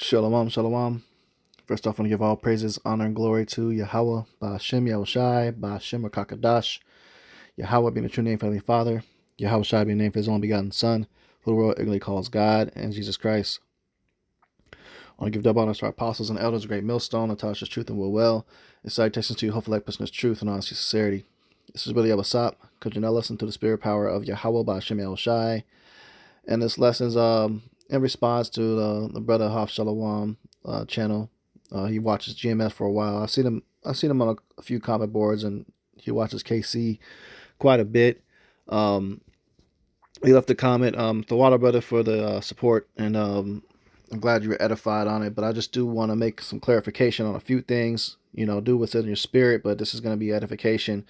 Shalom, shalom. First off, I want to give all praises, honor, and glory to Yahweh, Ba'ashem Yahushai, Ba'ashem Rakakadash. Yahweh being the true name for Heavenly Father, Yahweh Shai being the name for His only begotten Son, who the world ignorantly calls God, and Jesus Christ. I want to give double honors to our apostles and elders, great millstone, that taught us truth and will well. And salutations to you, hopefully like person's truth and honesty, sincerity. This is Brother Yabasap, coaching our lesson to the spirit power of Yahweh, Ba'ashem Yahushai. And this lesson's in response to the Brother Haf Shalom channel. He watches GMS for a while. I've seen him on a few comment boards, and he watches KC quite a bit. He left a comment, the Water Brother, for the support, and I'm glad you were edified on it. But I just do want to make some clarification on a few things. Do what's in your spirit, but this is going to be edification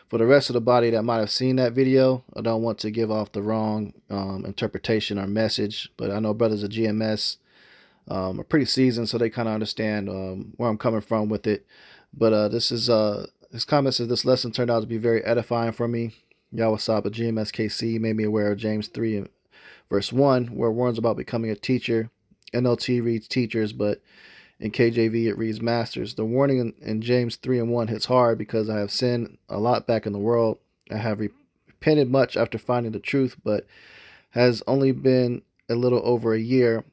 for the rest of the body that might have seen that video. I don't want to give off the wrong interpretation or message, but I know brothers of GMS are pretty seasoned, so they kind of understand where I'm coming from with it. But his comment says this lesson turned out to be very edifying for me. Yahweh Saba GMS KC made me aware of James 3 and verse 1, where it warns about becoming a teacher. NLT reads teachers, but in KJV it reads masters. The warning in James 3 and 1 hits hard because I have sinned a lot back in the world. I have repented much after finding the truth, but has only been a little over a year.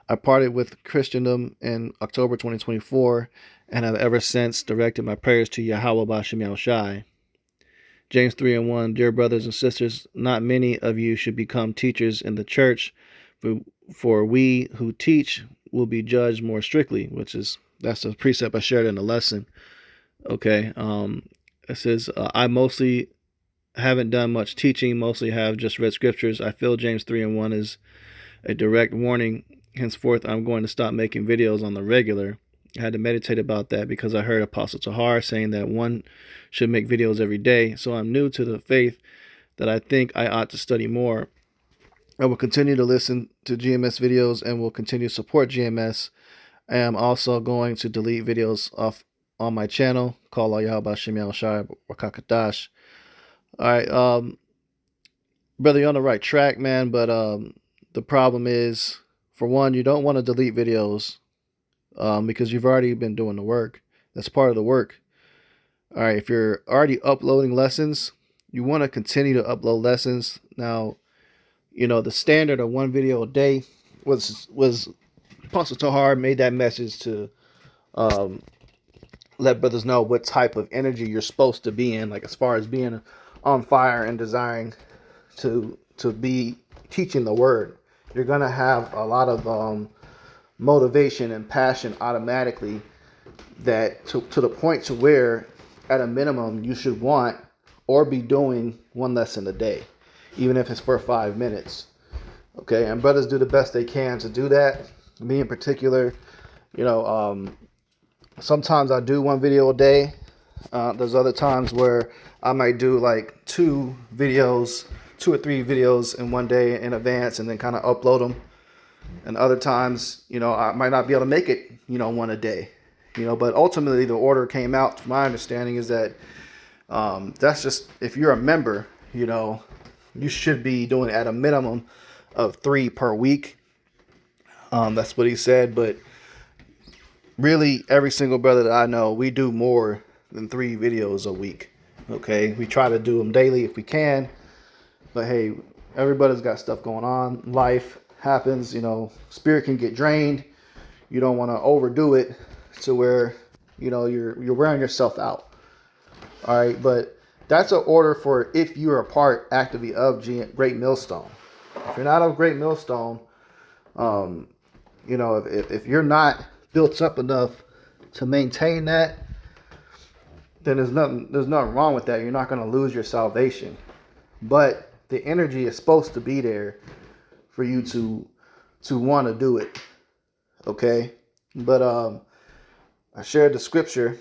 I parted with Christendom in October 2024 and have ever since directed my prayers to Yahweh Ba'ashem Yahushai. James 3 and 1, dear brothers and sisters, not many of you should become teachers in the church, for we who teach will be judged more strictly, that's a precept I shared in the lesson. Okay, it says, I mostly haven't done much teaching, mostly have just read scriptures. I feel James 3 and 1 is a direct warning. Henceforth, I'm going to stop making videos on the regular. I had to meditate about that because I heard Apostle Tahar saying that one should make videos every day. So I'm new to the faith that I think I ought to study more. I will continue to listen to GMS videos and will continue to support GMS. I am also going to delete videos off on my channel called Yahweh Ba'ashem Yahushai Rakakadash. All right, brother, you're on the right track, man. But the problem is, for one, you don't want to delete videos because you've already been doing the work. That's part of the work. All right, if you're already uploading lessons, you want to continue to upload lessons. Now, the standard of one video a day was Apostle Tahar made that message to let brothers know what type of energy you're supposed to be in, like as far as being on fire and desiring to be teaching the word. You're gonna have a lot of motivation and passion automatically, that to the point to where at a minimum you should want or be doing one lesson a day, even if it's for 5 minutes. Okay, and brothers do the best they can to do that. Me in particular, sometimes I do one video a day. There's other times where I might do like 2 or 3 videos in one day in advance and then kind of upload them. And other times, I might not be able to make it, one a day. But ultimately the order came out, to my understanding, is that that's just, if you're a member, you should be doing at a minimum of 3 per week. That's what he said. But really, every single brother that I know, we do more than 3 videos a week. Okay, we try to do them daily if we can. But hey, everybody's got stuff going on. Life happens. Spirit can get drained. You don't want to overdo it to where you're wearing yourself out. All right, but that's an order for if you're a part actively of Great Millstone. If you're not of Great Millstone, if you're not built up enough to maintain that, then there's nothing wrong with that. You're not going to lose your salvation. But the energy is supposed to be there for you to want to do it. Okay? But I shared the scripture.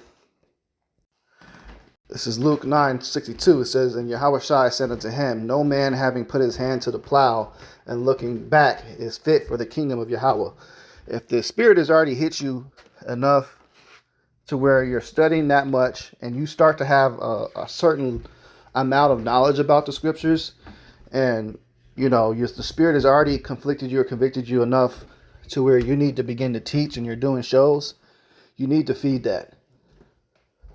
This is Luke 9:62. It says, and Yahushua said unto him, no man having put his hand to the plow and looking back is fit for the kingdom of Yahweh. If the Spirit has already hit you enough to where you're studying that much and you start to have a certain amount of knowledge about the scriptures, and the Spirit has already convicted you enough to where you need to begin to teach and you're doing shows, you need to feed that.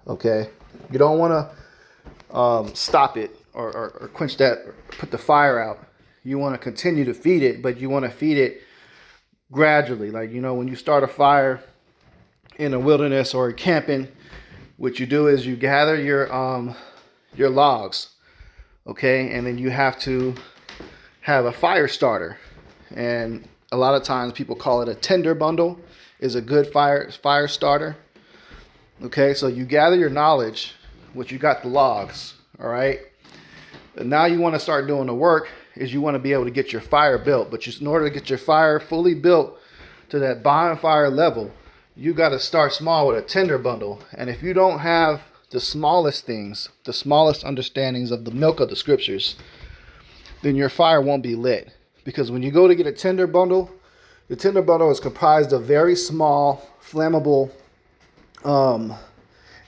Okay? You don't want to stop it or quench that, or put the fire out. You want to continue to feed it, but you want to feed it gradually. Like, when you start a fire in a wilderness or camping, what you do is you gather your logs, okay, and then you have to have a fire starter. And a lot of times people call it a tinder bundle is a good fire starter. Okay, so you gather your knowledge, which you got the logs, all right? And now you want to start doing the work is you want to be able to get your fire built. But in order to get your fire fully built to that bonfire level, you got to start small with a tinder bundle. And if you don't have the smallest things, the smallest understandings of the milk of the scriptures, then your fire won't be lit. Because when you go to get a tinder bundle, the tinder bundle is comprised of very small, flammable,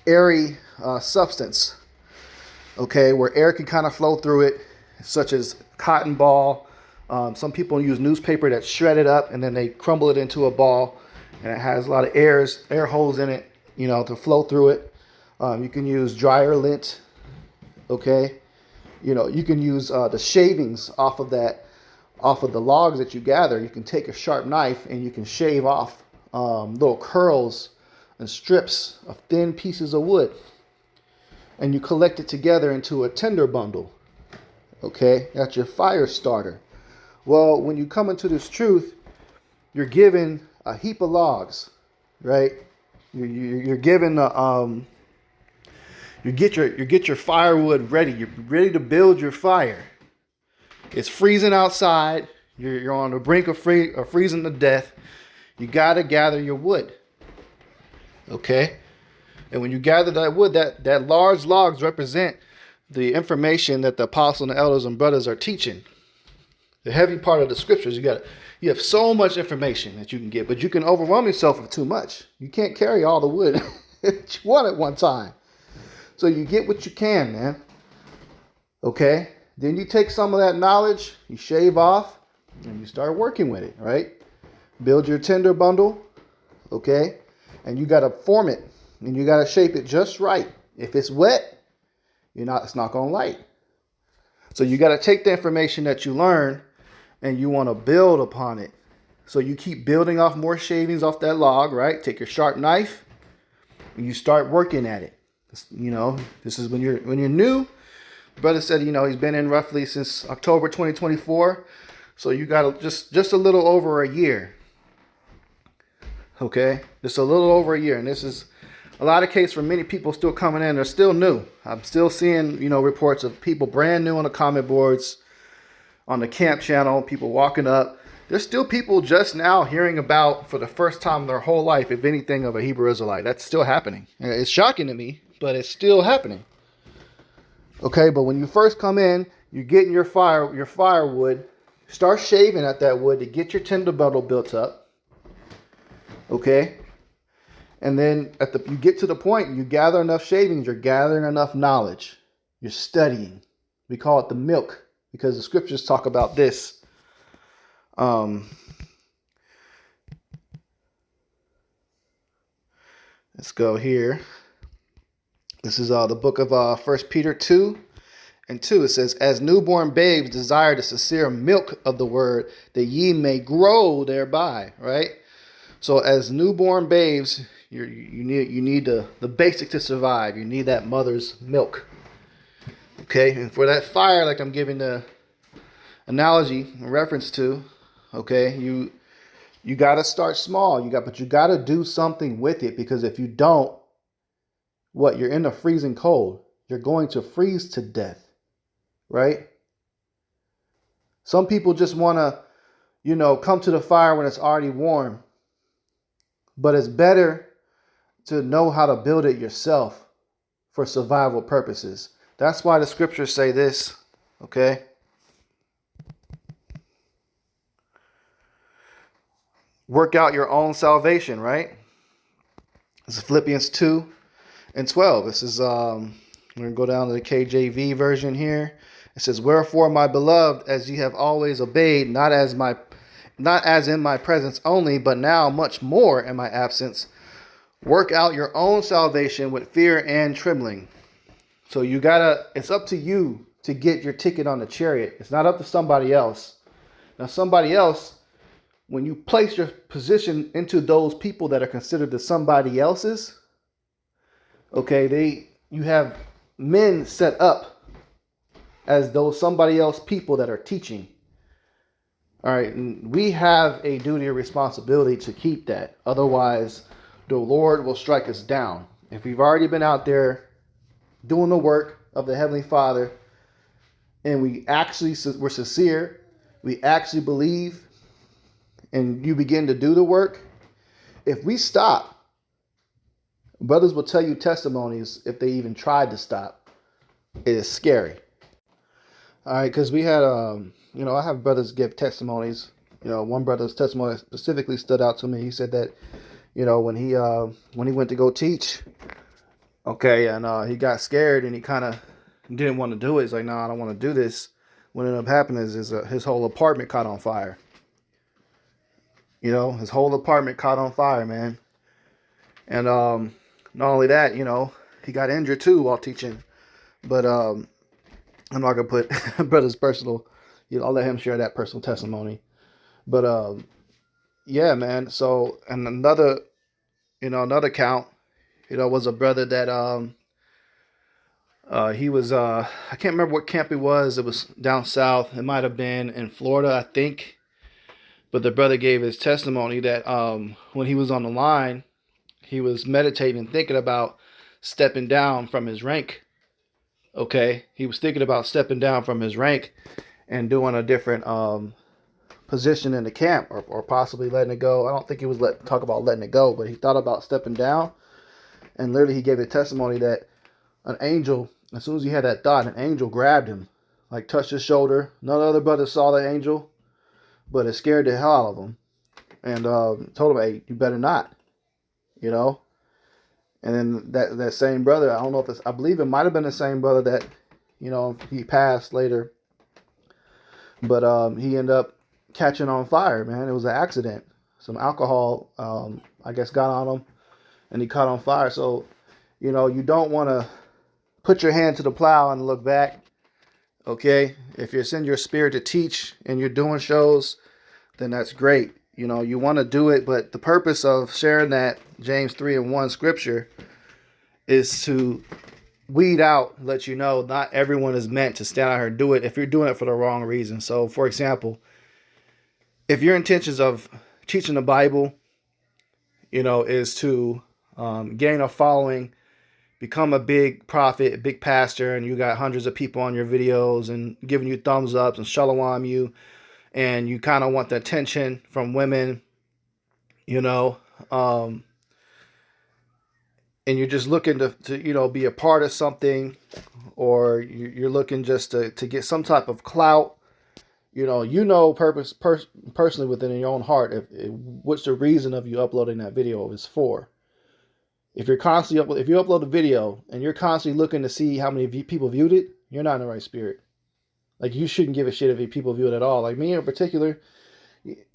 airy substance, okay, where air can kind of flow through it, such as cotton ball. Some people use newspaper that's shredded up and then they crumble it into a ball, and it has a lot of air holes in it, to flow through it. You can use dryer lint, okay. You can use the shavings off of the logs that you gather. You can take a sharp knife and you can shave off little curls and strips of thin pieces of wood, and you collect it together into a tinder bundle. Okay, that's your fire starter. Well, when you come into this truth, you're given a heap of logs, right? You're given you get your firewood ready. You're ready to build your fire. It's freezing outside. You're on the brink of freezing to death. You got to gather your wood. Okay? And when you gather that wood, that large logs represent the information that the apostles and the elders and brothers are teaching. The heavy part of the scriptures, you have so much information that you can get, but you can overwhelm yourself with too much. You can't carry all the wood that you want at one time. So you get what you can, man. Okay? Then you take some of that knowledge, you shave off, and you start working with it, right? Build your tinder bundle, okay? And you got to form it, and you got to shape it just right. If it's wet, it's not going to light. So you got to take the information that you learn, and you want to build upon it. So you keep building off more shavings off that log, right? Take your sharp knife, and you start working at it. This is when you're new. Brother said, he's been in roughly since October 2024. So you got just a little over a year. Okay? Just a little over a year. And this is a lot of case for many people still coming in. They're still new. I'm still seeing, reports of people brand new on the comment boards, on the camp channel, people walking up. There's still people just now hearing about, for the first time in their whole life, if anything, of a Hebrew Israelite. That's still happening. It's shocking to me, but it's still happening. Okay, but when you first come in, you're getting your firewood. Start shaving at that wood to get your tinder bundle built up. Okay? And then you get to the point, you gather enough shavings, you're gathering enough knowledge. You're studying. We call it the milk, because the scriptures talk about this. Let's go here. This is the book of 1 Peter 2:2. It says, as newborn babes desire the sincere milk of the word, that ye may grow thereby, right? So as newborn babes, you need the basic to survive. You need that mother's milk. Okay, and for that fire, like I'm giving the analogy in reference to, okay, you got to start small. But you got to do something with it, because if you don't, you're in the freezing cold. You're going to freeze to death, right? Some people just want to, come to the fire when it's already warm. But it's better to know how to build it yourself for survival purposes. That's why the scriptures say this, okay? Work out your own salvation, right? This is Philippians 2:12. This is, we're going to go down to the KJV version here. It says, wherefore, my beloved, as ye have always obeyed, not as my not as in my presence only, but now much more in my absence. Work out your own salvation with fear and trembling. So it's up to you to get your ticket on the chariot. It's not up to somebody else. Now, somebody else, when you place your position into those people that are considered the somebody else's, okay, you have men set up as those somebody else people that are teaching. All right, and we have a duty or responsibility to keep that. Otherwise, the Lord will strike us down. If we've already been out there doing the work of the Heavenly Father, and we're sincere, we actually believe, and you begin to do the work, if we stop, brothers will tell you testimonies if they even tried to stop. It is scary. All right, because we had, I have brothers give testimonies. One brother's testimony specifically stood out to me. He said that, when he went to go teach, okay, and he got scared and he kind of didn't want to do it. He's like, no, I don't want to do this. What ended up happening is his whole apartment caught on fire. His whole apartment caught on fire, man. And not only that, he got injured too while teaching. But I'm not gonna put brother's personal. I'll let him share that personal testimony. But yeah, man. So, and another count, was a brother that he was I can't remember what camp it was. It was down south. It might have been in Florida, I think. But the brother gave his testimony that when he was on the line, he was meditating, thinking about stepping down from his rank. Okay, he was thinking about stepping down from his rank and doing a different position in the camp, or possibly letting it go. I don't think he was talk about letting it go, but he thought about stepping down. And literally, he gave a testimony that an angel, as soon as he had that thought, an angel grabbed him, like touched his shoulder. None of the other brothers saw the angel, but it scared the hell out of him, and told him, "Hey, you better not," And then that same brother, I don't know if I believe it might have been the same brother that, he passed later. But he ended up catching on fire, man. It was an accident. Some alcohol, I guess, got on him, and he caught on fire. So, you don't want to put your hand to the plow and look back. Okay, if you're in your spirit to teach and you're doing shows, then that's great. You want to do it, but the purpose of sharing that James 3:1 scripture is to weed out, let you know not everyone is meant to stand out here and do it if you're doing it for the wrong reason. So, for example, if your intentions of teaching the Bible, is to gain a following, become a big prophet, a big pastor, and you got hundreds of people on your videos and giving you thumbs ups and shalom you, and you kind of want the attention from women, and you're just looking to be a part of something, or you're looking just to get some type of clout, personally within your own heart what's the reason of you uploading that video is for. If you're constantly if you upload a video and you're constantly looking to see how many people viewed it, you're not in the right spirit. Like, you shouldn't give a shit if people view it at all. Like me in particular,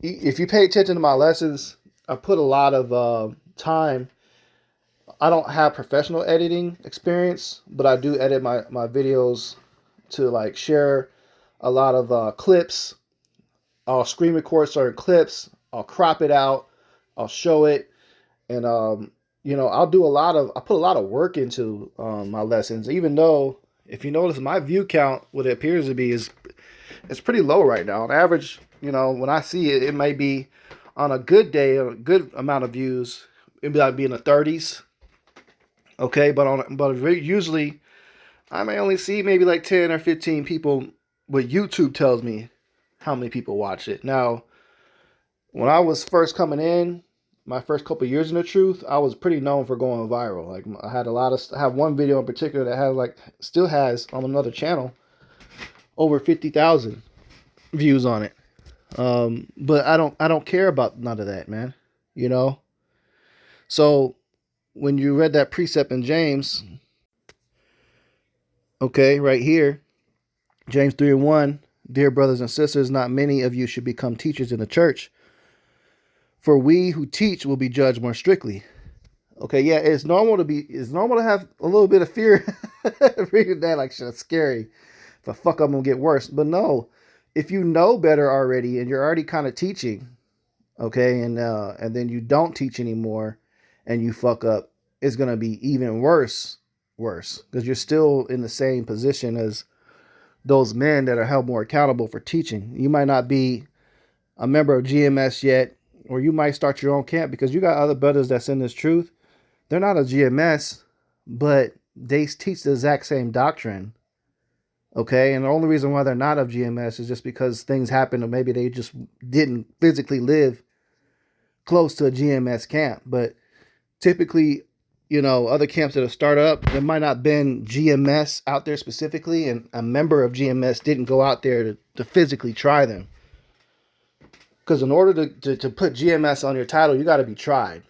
if you pay attention to my lessons, I put a lot of time. I don't have professional editing experience, but I do edit my videos to share a lot of clips. I'll screen record certain clips. I'll crop it out. I'll show it. And, I put a lot of work into my lessons, even though, if you notice, my view count, what it appears to be, it's pretty low right now. On average, when I see it, it may be on a good day, a good amount of views, it'd be in the 30s. Okay, but usually I may only see maybe like 10 or 15 people. What YouTube tells me how many people watch it. Now, when I was first coming in, my first couple years in the truth, I was pretty known for going viral. Like, I have one video in particular that still has on another channel over 50,000 views on it. But I don't care about none of that, man. So when you read that precept in James, okay, right here, James 3:1, dear brothers and sisters, not many of you should become teachers in the church, For we who teach will be judged more strictly. Okay, yeah, it's normal to have a little bit of fear reading that, like shit, it's scary. If I fuck up, I'm gonna get worse. But no, if you know better already and you're already kind of teaching, okay, and then you don't teach anymore and you fuck up, it's gonna be even worse because you're still in the same position as those men that are held more accountable for teaching. You might not be a member of GMS yet, or you might start your own camp because you got other brothers that's in this truth. They're not a GMS, but they teach the exact same doctrine. Okay, and the only reason why they're not of GMS is just because things happen, or maybe they just didn't physically live close to a GMS camp. But typically, other camps that have started up, there might not been GMS out there specifically, and a member of GMS didn't go out there to physically try them. Because in order to put GMS on your title, you got to be tried.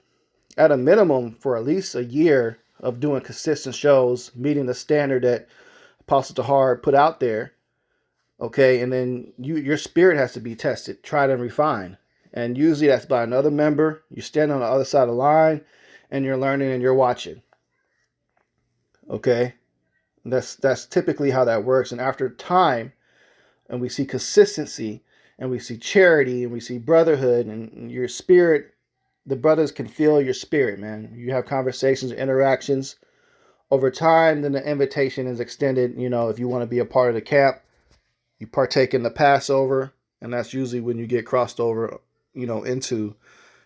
At a minimum, for at least a year of doing consistent shows, meeting the standard that Apostle Tahar put out there. Okay, and then your spirit has to be tested, tried, and refined. And usually that's by another member. You stand on the other side of the line, and you're learning and you're watching. Okay, that's typically how that works. And after time, and we see consistency, and we see charity, and we see brotherhood, and your spirit, the brothers can feel your spirit, man. You have conversations, interactions. Over time, then the invitation is extended. If you want to be a part of the camp, you partake in the Passover, and that's usually when you get crossed over, into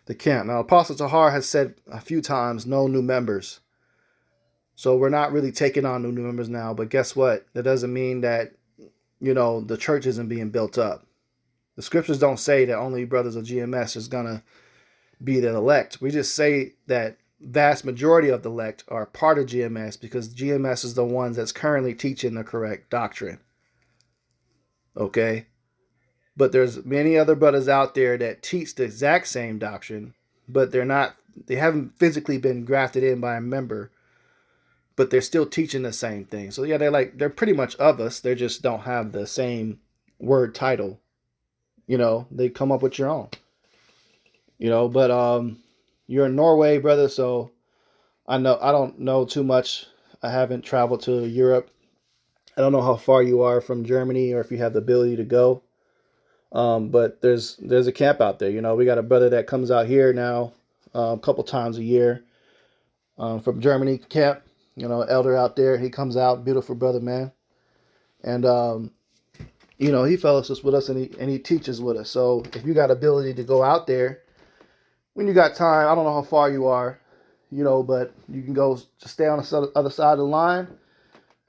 the camp. Now, Apostle Tahar has said a few times, no new members. So we're not really taking on new members now, but guess what? That doesn't mean that, the church isn't being built up. The scriptures don't say that only brothers of GMS is going to be the elect. We just say that vast majority of the elect are part of GMS because GMS is the ones that's currently teaching the correct doctrine. Okay? But there's many other brothers out there that teach the exact same doctrine, but they haven't physically been grafted in by a member, but they're still teaching the same thing. So yeah, they're pretty much of us. They just don't have the same word title. They come up with your own. But you're in Norway, brother, so I don't know too much. I haven't traveled to Europe. I don't know how far you are from Germany or if you have the ability to go. But there's a camp out there. We got a brother that comes out here now a couple times a year from Germany camp. Elder out there. He comes out, beautiful brother, man. And he fellowships with us and he teaches with us. So if you got ability to go out there, when you got time, I don't know how far you are, but you can go just stay on the other side of the line,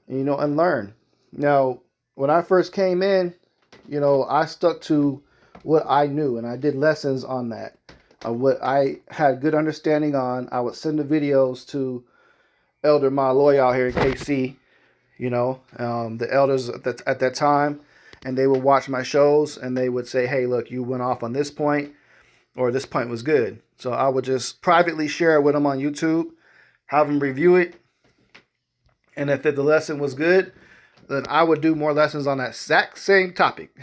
and, and learn. Now, when I first came in, I stuck to what I knew, and I did lessons on that. What I had good understanding on, I would send the videos to Elder Maloy out here in KC, the elders at that time, and they would watch my shows, and they would say, hey, look, you went off on this point, or this point was good. So I would just privately share it with them on YouTube, have them review it, and if the lesson was good, then I would do more lessons on that exact same topic.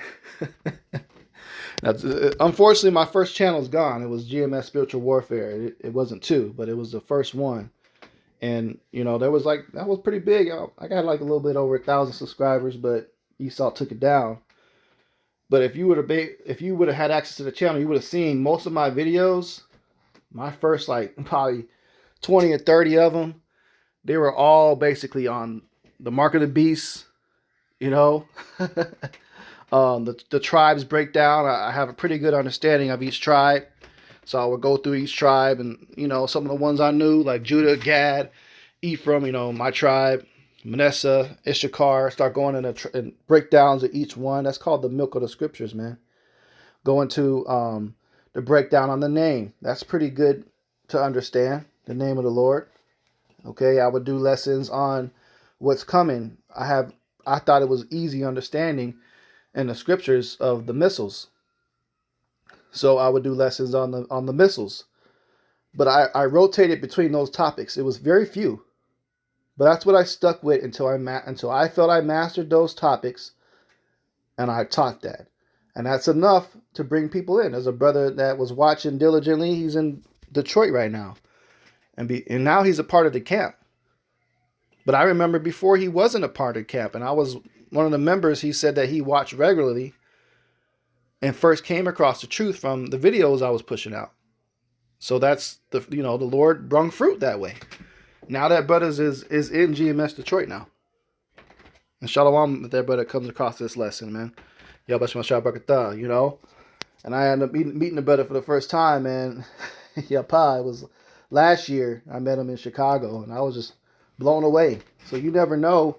Now, unfortunately, my first channel is gone. It was GMS Spiritual Warfare. It wasn't 2, but it was the first one. And, that was pretty big. I got like a little bit over 1,000 subscribers, but Esau took it down. But if you would have had access to the channel, you would have seen most of my videos. My first probably 20 or 30 of them, they were all basically on the mark of the beast. The tribes breakdown. I have a pretty good understanding of each tribe, so I would go through each tribe, and some of the ones I knew, like Judah, Gad, Ephraim. My tribe. Manasseh, Issachar, start going in breakdowns of each one. That's called the milk of the scriptures, man. Go into the breakdown on the name. That's pretty good to understand, the name of the Lord. Okay, I would do lessons on what's coming. I thought it was easy understanding in the scriptures of the missiles. So I would do lessons on the missiles. But I rotated between those topics. It was very few. But that's what I stuck with until I felt I mastered those topics, and I taught that. And that's enough to bring people in. There's a brother that was watching diligently. He's in Detroit right now. And now he's a part of the camp. But I remember before he wasn't a part of the camp, and I was one of the members. He said that he watched regularly and first came across the truth from the videos I was pushing out. So that's the Lord brung fruit that way. Now that brothers is in GMS Detroit now. And shalom if that brother comes across this lesson, man. You know. And I ended up meeting the brother for the first time, man. Yapa, it was last year. I met him in Chicago, and I was just blown away. So you never know,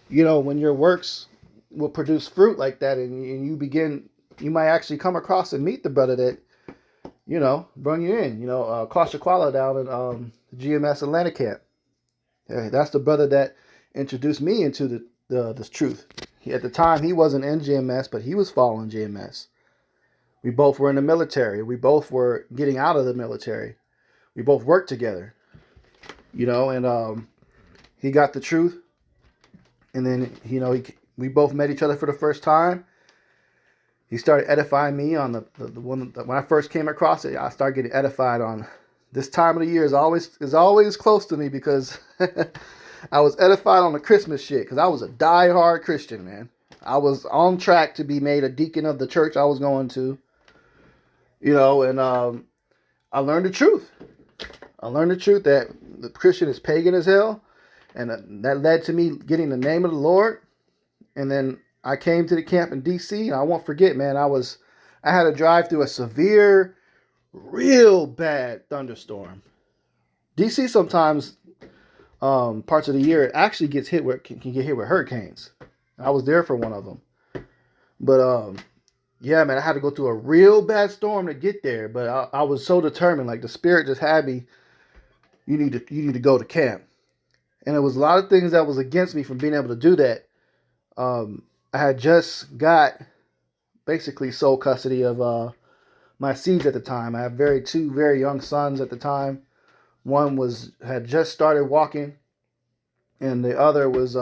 when your works will produce fruit like that, and you might actually come across and meet the brother that, bring you in. Klaus Shakwala down in GMS Atlanta camp. Yeah, that's the brother that introduced me into the truth. At the time, he wasn't in GMS, but he was following GMS. We both were in the military. We both were getting out of the military. We both worked together, and he got the truth. And then, we both met each other for the first time. He started edifying me on the one when I first came across it. I started getting edified on this time of the year is always close to me because I was edified on the Christmas shit because I was a diehard Christian, man. I was on track to be made a deacon of the church I was going to, and I learned the truth. I learned the truth that the Christian is pagan as hell, and that led to me getting the name of the Lord. And then I came to the camp in D.C., and I won't forget, man, I had to drive through a severe, real bad thunderstorm. D.C. sometimes, parts of the year, it actually can get hit with hurricanes. I was there for one of them. But, yeah, man, I had to go through a real bad storm to get there. But I was so determined. Like, the Spirit just had me, you need to go to camp. And there was a lot of things that was against me from being able to do that. I had just got basically sole custody of my seeds at the time. I have two very young sons at the time. One had just started walking, and the other was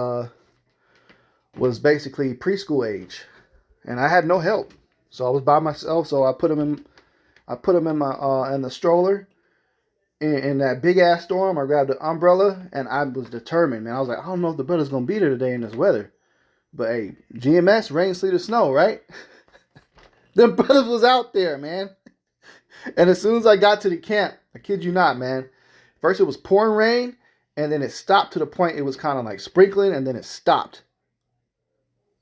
basically preschool age, and I had no help. So I was by myself. So I put him in my in the stroller. In that big ass storm, I grabbed the umbrella, and I was determined, man. I was like, I don't know if the brother's gonna be there today in this weather. But hey, GMS, rain, sleet, or snow, right? The brothers was out there, man. And as soon as I got to the camp, I kid you not, man. First it was pouring rain, and then it stopped to the point it was kind of like sprinkling, and then it stopped.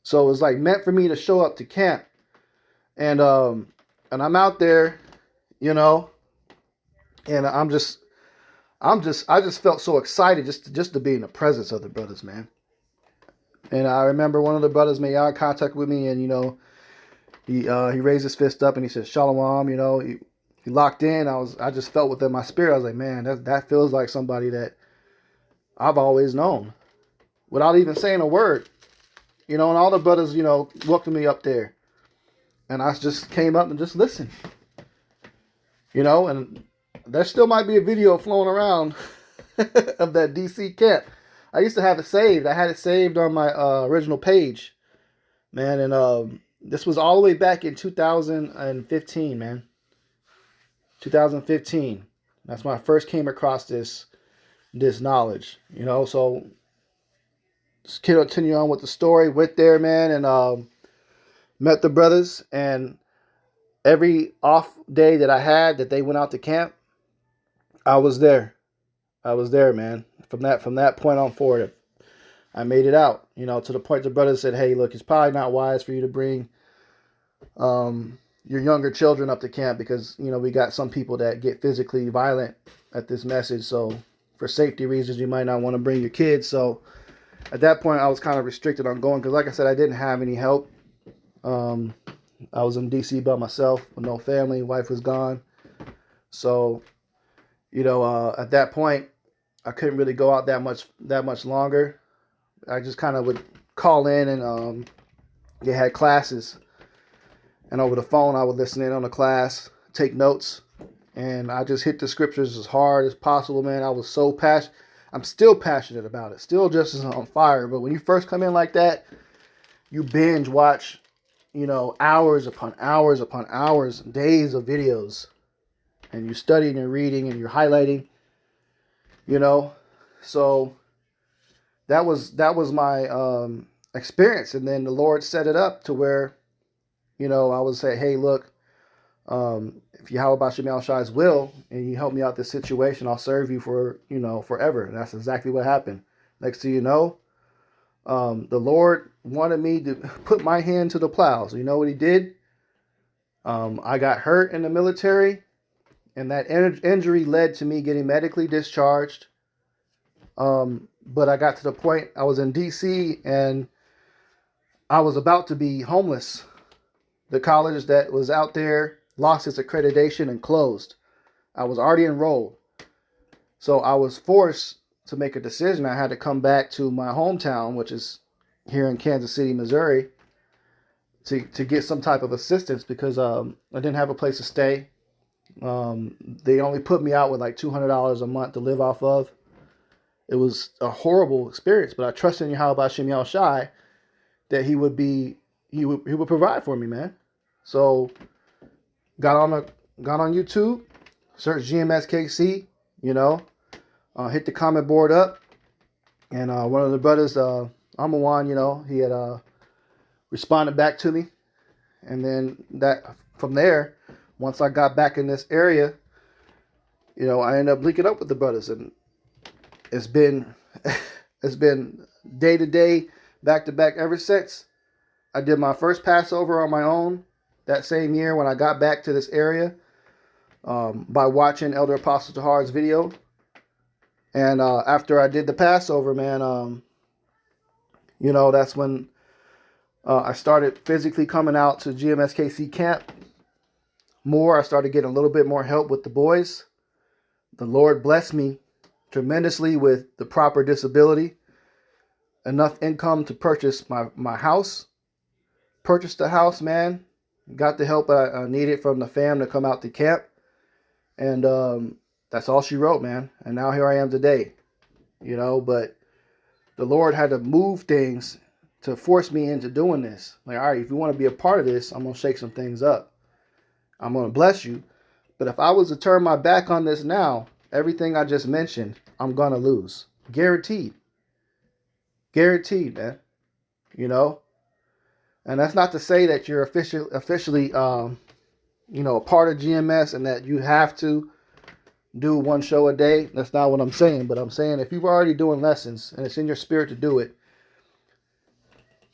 So it was like meant for me to show up to camp. And I'm out there, and I just felt so excited just to be in the presence of the brothers, man. And I remember one of the brothers made eye contact with me, and he raised his fist up and he said Shalom. He locked in. I just felt within my spirit. I was like, man, that feels like somebody that I've always known, without even saying a word. And all the brothers welcomed me up there, and I just came up and just listened. And there still might be a video flown around of that DC camp. I used to have it saved. I had it saved on my original page, man. And this was all the way back in 2015, man. 2015. That's when I first came across this knowledge, So just continue on with the story. Went there, man, and met the brothers. And every off day that I had that they went out to camp, I was there. I was there, man. From that point on forward, I made it out. To the point the brother said, "Hey, look, it's probably not wise for you to bring your younger children up to camp because we got some people that get physically violent at this message. So for safety reasons, you might not want to bring your kids." So at that point, I was kind of restricted on going because, like I said, I didn't have any help. I was in DC by myself with no family. Wife was gone. So at that point, I couldn't really go out that much longer. I just kind of would call in and they had classes, and over the phone I would listen in on the class, take notes, and I just hit the scriptures as hard as possible, man. I was so passionate. I'm still passionate about it, still just as on fire. But when you first come in like that, you binge watch hours upon hours upon hours, days of videos, and you're studying and reading and you're highlighting, you know. So that was my experience, and then the Lord set it up to where, I would say, hey, look, if Yahweh Bashem Yahushai's will, and you help me out this situation, I'll serve you for, forever. And that's exactly what happened. Next thing you know, the Lord wanted me to put my hand to the plow. So you know what he did? I got hurt in the military, and that injury led to me getting medically discharged. But I got to the point, I was in D.C., and I was about to be homeless. The college that was out there lost its accreditation and closed. I was already enrolled. So I was forced to make a decision. I had to come back to my hometown, which is here in Kansas City, Missouri, to get some type of assistance because I didn't have a place to stay. They only put me out with like $200 a month to live off of. It was a horrible experience, but I trusted in Yahweh Bashem Yahushai that he would provide for me, man. So got on YouTube, searched GMSKC, hit the comment board up, and one of the brothers, Amawan, he had responded back to me, and then from there, once I got back in this area, I ended up linking up with the brothers, and it's been day to day, back to back ever since. I did my first Passover on my own that same year when I got back to this area by watching Elder Apostle Tahar's video. And after I did the Passover, man, that's when I started physically coming out to GMSKC camp more. I started getting a little bit more help with the boys. The Lord blessed me tremendously with the proper disability, enough income to purchase my house. Purchased the house, man. Got the help I needed from the fam to come out to camp. And that's all she wrote, man. And now here I am today. But the Lord had to move things to force me into doing this. Like, all right, if you want to be a part of this, I'm going to shake some things up. I'm going to bless you. But if I was to turn my back on this now, everything I just mentioned, I'm going to lose. Guaranteed. Guaranteed, man. And that's not to say that you're officially, a part of GMS and that you have to do one show a day. That's not what I'm saying. But I'm saying if you're already doing lessons and it's in your spirit to do it,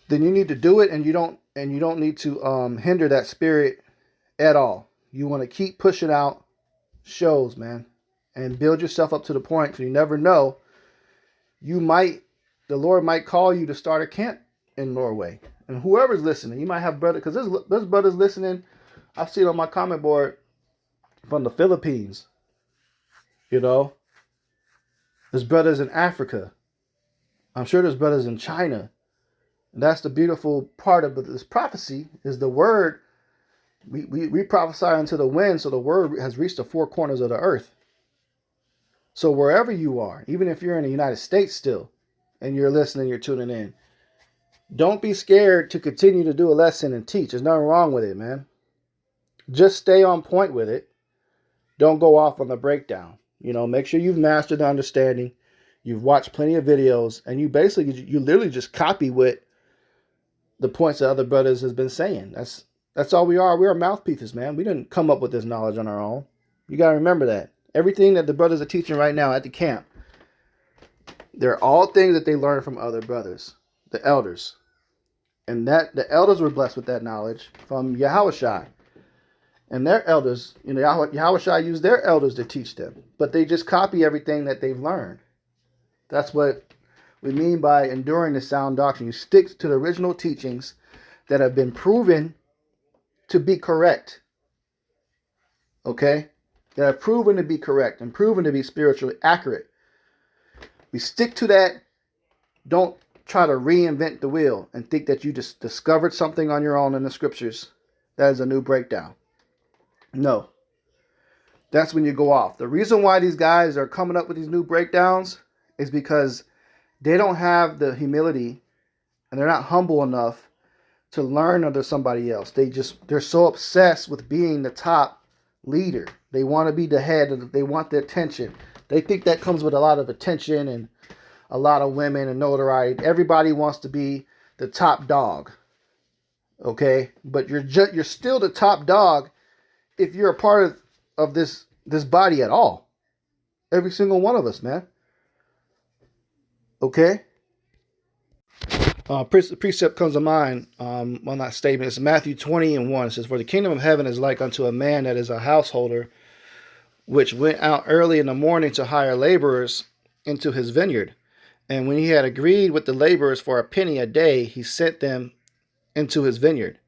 then you need to do it, and you don't need to hinder that spirit at all. You want to keep pushing out shows, man, and build yourself up to the point because you never know. The Lord might call you to start a camp in Norway. And whoever's listening, you might have brothers, because there's brothers listening. I've seen on my comment board from the Philippines. There's brothers in Africa. I'm sure there's brothers in China. And that's the beautiful part of this prophecy is the word. We prophesy into the wind, so the word has reached the four corners of the earth. So wherever you are, even if you're in the United States still, and you're listening, you're tuning in, don't be scared to continue to do a lesson and teach. There's nothing wrong with it, man. Just stay on point with it. Don't go off on the breakdown. Make sure you've mastered the understanding. You've watched plenty of videos, and you literally just copy what the points that other brothers has been saying. That's all we are. We are mouthpieces, man. We didn't come up with this knowledge on our own. You got to remember that. Everything that the brothers are teaching right now at the camp, they're all things that they learned from other brothers, the elders. And that the elders were blessed with that knowledge from Yahushua. And their elders, Yahushua used their elders to teach them. But they just copy everything that they've learned. That's what we mean by enduring the sound doctrine. You stick to the original teachings that have been proven to be correct. Okay? That have proven to be correct and proven to be spiritually accurate. We stick to that. Don't try to reinvent the wheel and think that you just discovered something on your own in the scriptures. That is a new breakdown. No. That's when you go off. The reason why these guys are coming up with these new breakdowns is because they don't have the humility and they're not humble enough to learn under somebody else. They're so obsessed with being the top leader. They want to be the head. They want the attention. They think that comes with a lot of attention and a lot of women and notoriety. Everybody wants to be the top dog. Okay, but you're still the top dog if you're a part of this body at all. Every single one of us, man. Okay. Precept comes to mind on that statement. It's Matthew 20:1. It says, "For the kingdom of heaven is like unto a man that is a householder, which went out early in the morning to hire laborers into his vineyard. And when he had agreed with the laborers for a penny a day, he sent them into his vineyard.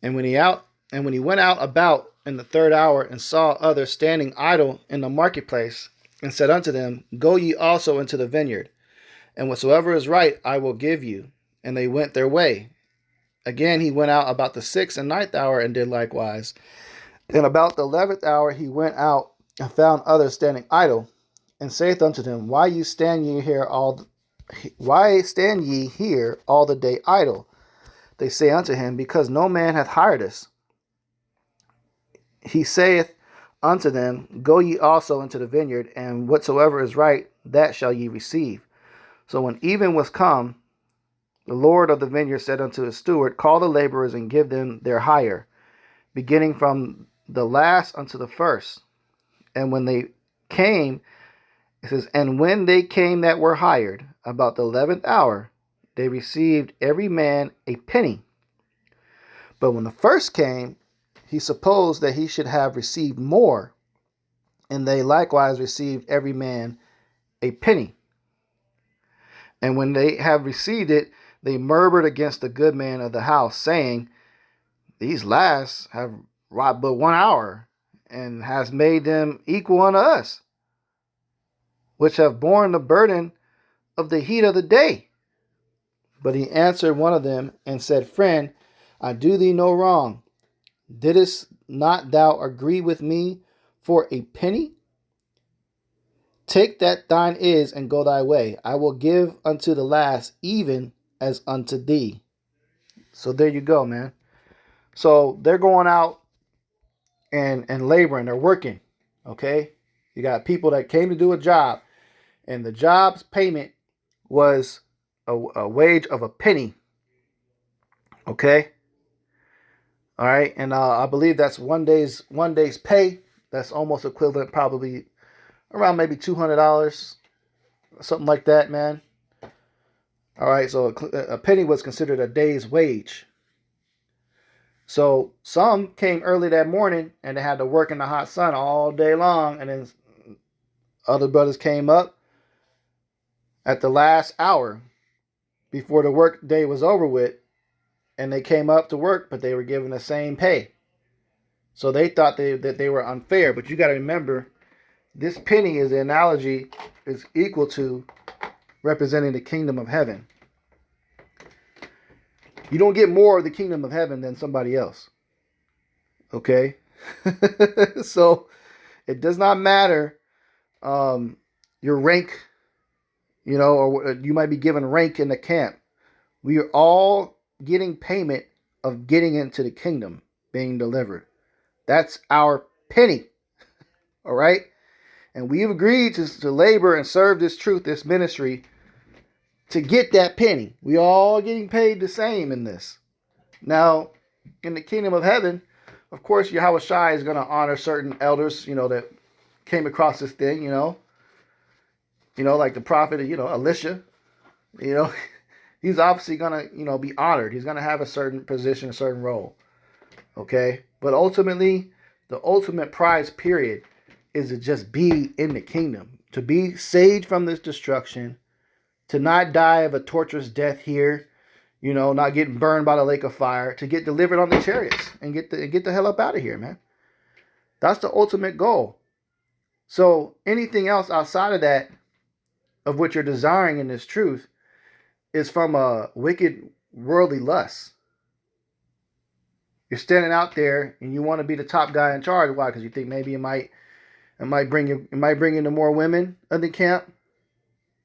And when he went out about in the third hour and saw others standing idle in the marketplace, and said unto them, Go ye also into the vineyard, and whatsoever is right I will give you. And they went their way. Again he went out about the 6th and 9th hour, and did likewise. And about the 11th hour he went out and found others standing idle, and saith unto them, Why stand ye here all the day idle? They say unto him, Because no man hath hired us. He saith unto them, Go ye also into the vineyard, and whatsoever is right, that shall ye receive. So when even was come, the Lord of the vineyard said unto his steward, Call the laborers and give them their hire, beginning from the last unto the first. And when they came, it says, And when they came that were hired, about the 11th hour, they received every man a penny. But when the first came, he supposed that he should have received more, and they likewise received every man a penny. And when they have received it, they murmured against the good man of the house, saying, These last have wrought but 1 hour, and has made them equal unto us, which have borne the burden of the heat of the day. But he answered one of them, and said, Friend, I do thee no wrong. Didst not thou agree with me for a penny? Take that thine is, and go thy way. I will give unto the last even as unto thee. So there you go, man. So they're going out and laboring. They're working. Okay? You got people that came to do a job, and the job's payment was a wage of a penny. Okay? All right, and I believe that's one day's pay. That's almost equivalent, probably around maybe $200, something like that, man. All right, so a penny was considered a day's wage. So some came early that morning and they had to work in the hot sun all day long, and then other brothers came up at the last hour before the work day was over with, and they came up to work, but they were given the same pay. So they thought that they were unfair. But you got to remember, this penny is the analogy, is equal to representing the kingdom of heaven. You don't get more of the kingdom of heaven than somebody else. Okay? So it does not matter your rank, or you might be given rank in the camp. We are all getting payment of getting into the kingdom, being delivered. That's our penny. All right? And we've agreed to labor and serve this truth, this ministry, to get that penny. We all getting paid the same in this. Now, in the kingdom of heaven, of course, Yahweh Shai is going to honor certain elders, that came across this thing, like the prophet, Elisha, he's obviously going to, be honored. He's going to have a certain position, a certain role. Okay? But ultimately, the ultimate prize, period, is to just be in the kingdom, to be saved from this destruction, to not die of a torturous death here, not getting burned by the lake of fire, to get delivered on the chariots and get the hell up out of here, man. That's the ultimate goal. So anything else outside of that, of what you're desiring in this truth, is from a wicked worldly lust. You're standing out there and you want to be the top guy in charge. Why? Because you think maybe it might bring in more women in the camp.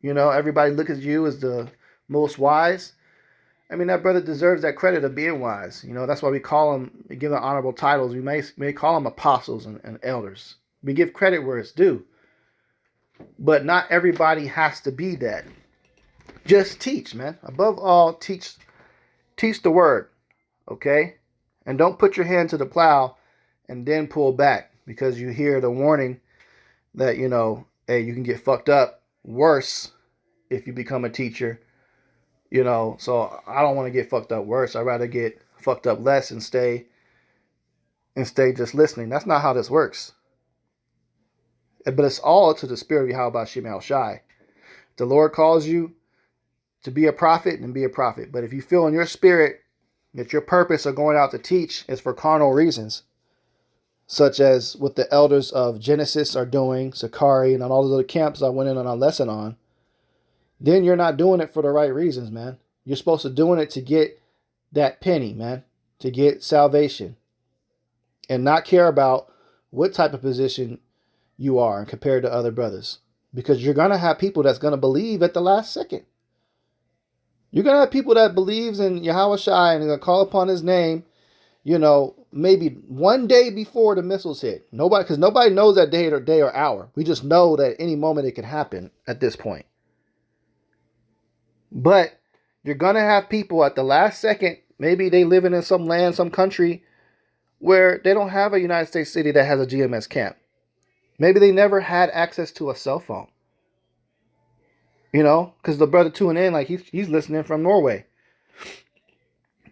Everybody look at you as the most wise. I mean, that brother deserves that credit of being wise. You know, that's why we call them, we give them honorable titles. We may call them apostles and elders. We give credit where it's due. But not everybody has to be that. Just teach, man. Above all, teach the word, okay? And don't put your hand to the plow and then pull back because you hear the warning that, you know, hey, you can get fucked up worse if you become a teacher. You know, so I don't want to get fucked up worse. I'd rather get fucked up less and stay just listening. That's not how this works. But it's all to the spirit of Yahweh Shem El Shai. The Lord calls you to be a prophet, and be a prophet. But if you feel in your spirit that your purpose of going out to teach is for carnal reasons, such as what the elders of Genesis are doing, Sakari, and on all those other camps I went in on a lesson on, then you're not doing it for the right reasons, man. You're supposed to doing it to get that penny, man, to get salvation, and not care about what type of position you are compared to other brothers, because you're going to have people that's going to believe at the last second. You're going to have people that believes in Yahweh Shai and going to call upon his name, you know, maybe one day before the missiles hit. Because nobody knows that day or hour. We just know that any moment it can happen at this point. But you're going to have people at the last second, maybe they living in some land, some country, where they don't have a United States city that has a GMS camp. Maybe they never had access to a cell phone. You know, because the brother tuning in, like he's listening from Norway.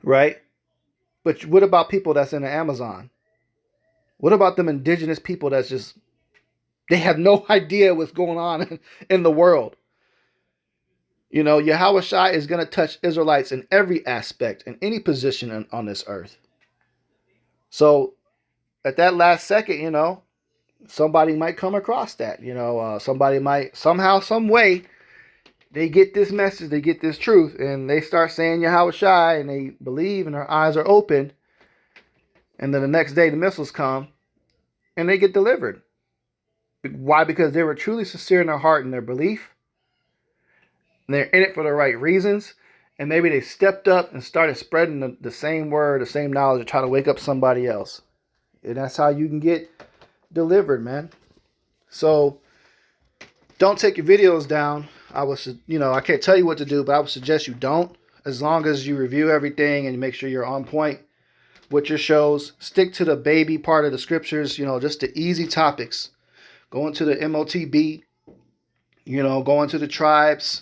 Right? But what about people that's in the Amazon? What about them indigenous people that's just, they have no idea what's going on in the world? You know, Yahweh Shai is going to touch Israelites in every aspect, in any position on this earth. So at that last second, you know, somebody might come across that. You know, somebody might somehow, some way, they get this message, they get this truth, and they start saying Yahweh Shai, and they believe, and their eyes are open. And then the next day the missiles come, and they get delivered. Why? Because they were truly sincere in their heart and their belief. And they're in it for the right reasons. And maybe they stepped up and started spreading the same word, the same knowledge, to try to wake up somebody else. And that's how you can get delivered, man. So don't take your videos down. I can't tell you what to do, but I would suggest you don't. As long as you review everything and you make sure you're on point with your shows. Stick to the baby part of the scriptures, you know, just the easy topics. Go into the MOTB, you know, go into the tribes.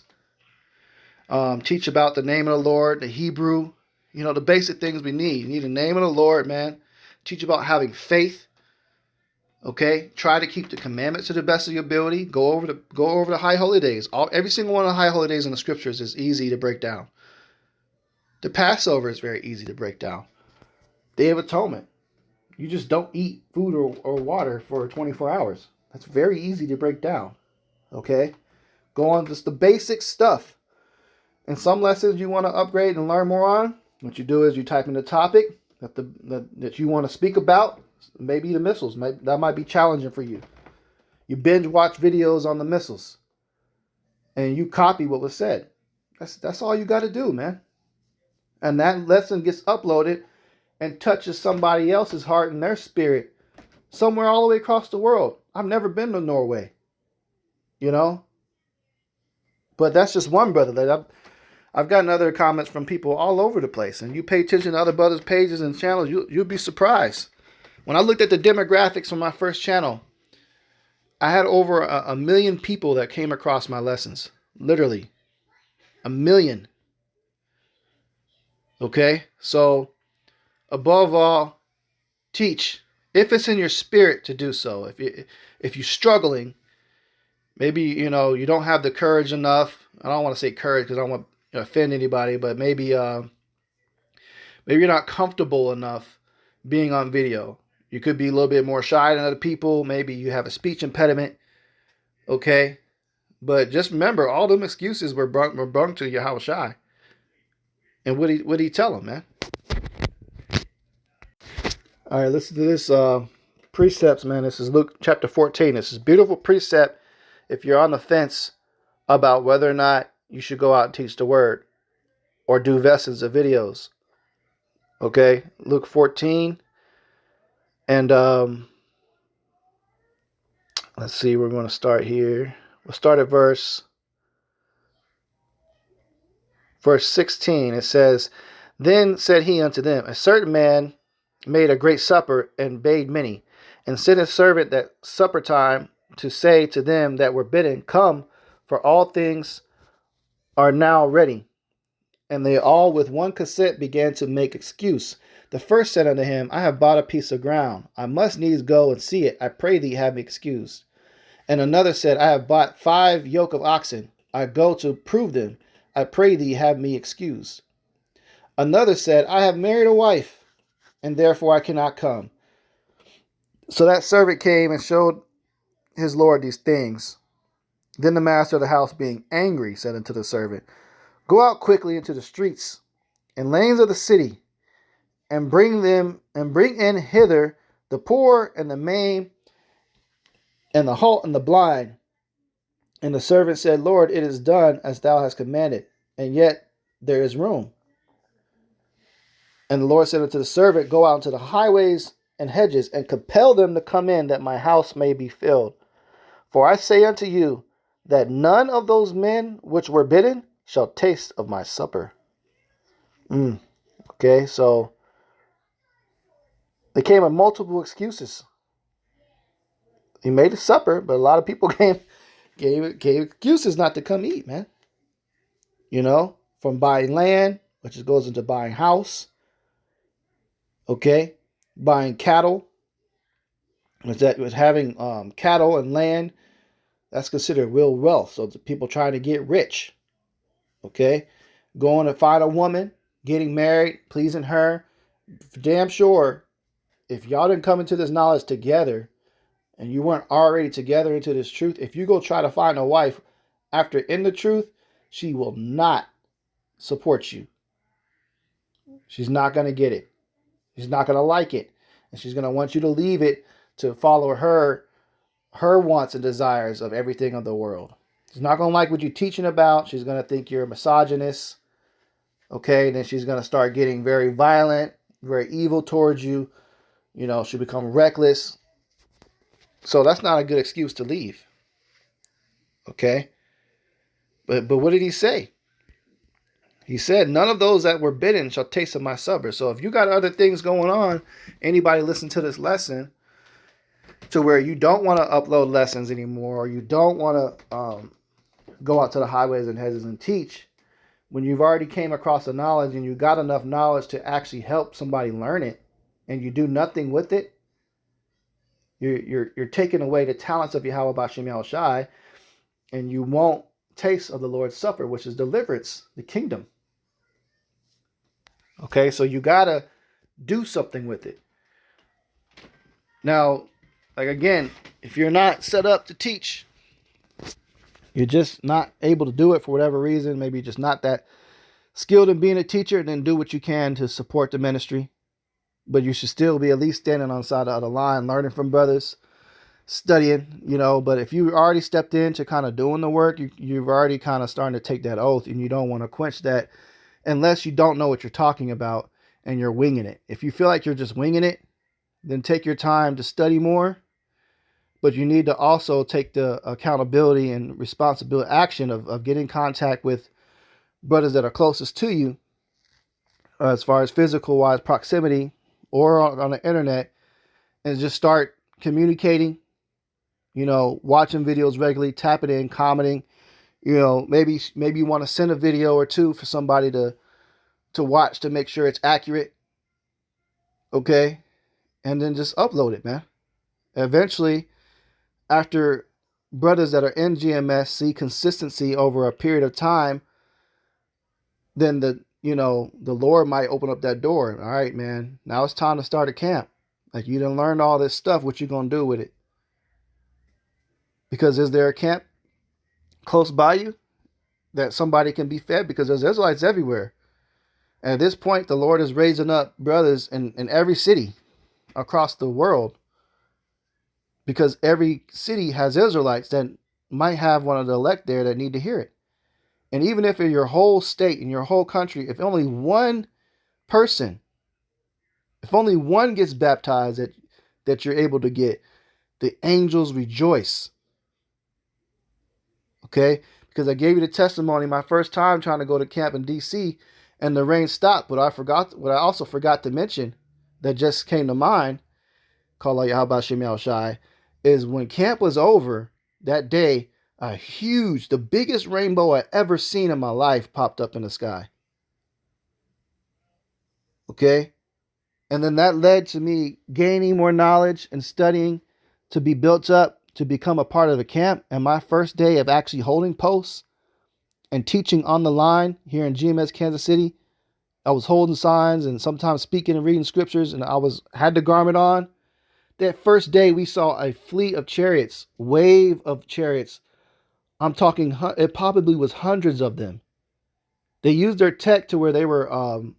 Teach about the name of the Lord, the Hebrew, you know, the basic things we need. You need the name of the Lord, man. Teach about having faith. Okay, try to keep the commandments to the best of your ability. Go over the high holy days. Every single one of the high holy days in the scriptures is easy to break down. The Passover is very easy to break down. Day of Atonement. You just don't eat food or water for 24 hours. That's very easy to break down. Okay, go on just the basic stuff. And some lessons you want to upgrade and learn more on, what you do is you type in the topic that you want to speak about. Maybe the missiles. That might be challenging for you. You binge watch videos on the missiles. And you copy what was said. That's all you got to do, man. And that lesson gets uploaded and touches somebody else's heart and their spirit somewhere all the way across the world. I've never been to Norway. You know? But that's just one brother that I've gotten other comments from people all over the place. And you pay attention to other brothers' pages and channels, you'll be surprised. When I looked at the demographics on my first channel, I had over a million people that came across my lessons. Literally. 1 million. Okay? So, above all, teach. If it's in your spirit to do so. If you're struggling, maybe, you know, you don't have the courage enough. I don't want to say courage because I don't want to offend anybody, but maybe you're not comfortable enough being on video. You could be a little bit more shy than other people. Maybe you have a speech impediment. Okay? But just remember, all them excuses were brung to Yahweh Shai. And what did he tell them, man? All right, listen to this precepts, man. This is Luke chapter 14. This is beautiful precept if you're on the fence about whether or not you should go out and teach the word. or do lessons of videos. Okay, Luke 14. And let's see, we're going to start here. We'll start at verse 16. It says, Then said he unto them, A certain man made a great supper, and bade many, and sent his servant at supper time to say to them that were bidden, Come, for all things are now ready. And they all with one consent began to make excuse. The first said unto him, I have bought a piece of ground. I must needs go and see it. I pray thee, have me excused. And another said, I have bought 5 yoke of oxen. I go to prove them. I pray thee, have me excused. Another said, I have married a wife, and therefore I cannot come. So that servant came and showed his lord these things. Then the master of the house, being angry, said unto the servant, Go out quickly into the streets and lanes of the city, and bring in hither the poor and the maimed, and the halt and the blind. And the servant said, Lord, it is done as thou hast commanded, and yet there is room. And the Lord said unto the servant, Go out into the highways and hedges, and compel them to come in, that my house may be filled. For I say unto you, that none of those men which were bidden shall taste of my supper. Okay, so they came with multiple excuses. He made a supper, but a lot of people gave excuses not to come eat, man. You know, from buying land, which goes into buying house. Okay, buying cattle. Was having cattle and land? That's considered real wealth. So the people trying to get rich. Okay, going to find a woman, getting married, pleasing her. Damn sure, if y'all didn't come into this knowledge together, and you weren't already together into this truth, if you go try to find a wife after in the truth, she will not support you. She's not going to get it. She's not going to like it. And she's going to want you to leave it to follow her wants and desires of everything of the world. She's not going to like what you're teaching about. She's going to think you're a misogynist. Okay, then she's going to start getting very violent, very evil towards you. You know, she'll become reckless. So that's not a good excuse to leave. Okay? But what did he say? He said, none of those that were bidden shall taste of my supper. So if you got other things going on, anybody listen to this lesson to where you don't want to upload lessons anymore, or you don't want to go out to the highways and hedges and teach, when you've already came across the knowledge and you got enough knowledge to actually help somebody learn it, and you do nothing with it, you're taking away the talents of Yahweh B'Shem Yahushai, and you won't taste of the Lord's Supper, which is deliverance, the kingdom. Okay, so you gotta do something with it. Now, like again, if you're not set up to teach, you're just not able to do it for whatever reason, maybe just not that skilled in being a teacher, then do what you can to support the ministry. But you should still be at least standing on the side of the line, learning from brothers, studying, you know. But if you already stepped into kind of doing the work, you've already kind of starting to take that oath, and you don't want to quench that unless you don't know what you're talking about and you're winging it. If you feel like you're just winging it, then take your time to study more. But you need to also take the accountability and responsibility action of getting in contact with brothers that are closest to you, as far as physical wise proximity, or on the internet, and just start communicating, you know, watching videos regularly, tapping in, commenting, you know, maybe you want to send a video or two for somebody to watch to make sure it's accurate. Okay. And then just upload it, man. Eventually, after brothers that are in GMS see consistency over a period of time, then the Lord might open up that door. All right, man, now it's time to start a camp. Like, you done learned all this stuff. What you going to do with it? Because is there a camp close by you that somebody can be fed? Because there's Israelites everywhere. And at this point, the Lord is raising up brothers in every city across the world, because every city has Israelites that might have one of the elect there that need to hear it. And even if in your whole state, in your whole country, if only one person, if only one gets baptized that you're able to get, the angels rejoice. Okay? Because I gave you the testimony my first time trying to go to camp in DC and the rain stopped. But what I also forgot to mention that just came to mind, called like Yahweh Shem Shai, is when camp was over that day, the biggest rainbow I ever seen in my life popped up in the sky. Okay? And then that led to me gaining more knowledge and studying to be built up to become a part of the camp. And my first day of actually holding posts and teaching on the line here in GMS Kansas City, I was holding signs and sometimes speaking and reading scriptures, and had the garment on. That first day, we saw a fleet of chariots, wave of chariots. I'm talking, it probably was hundreds of them. They used their tech to where they were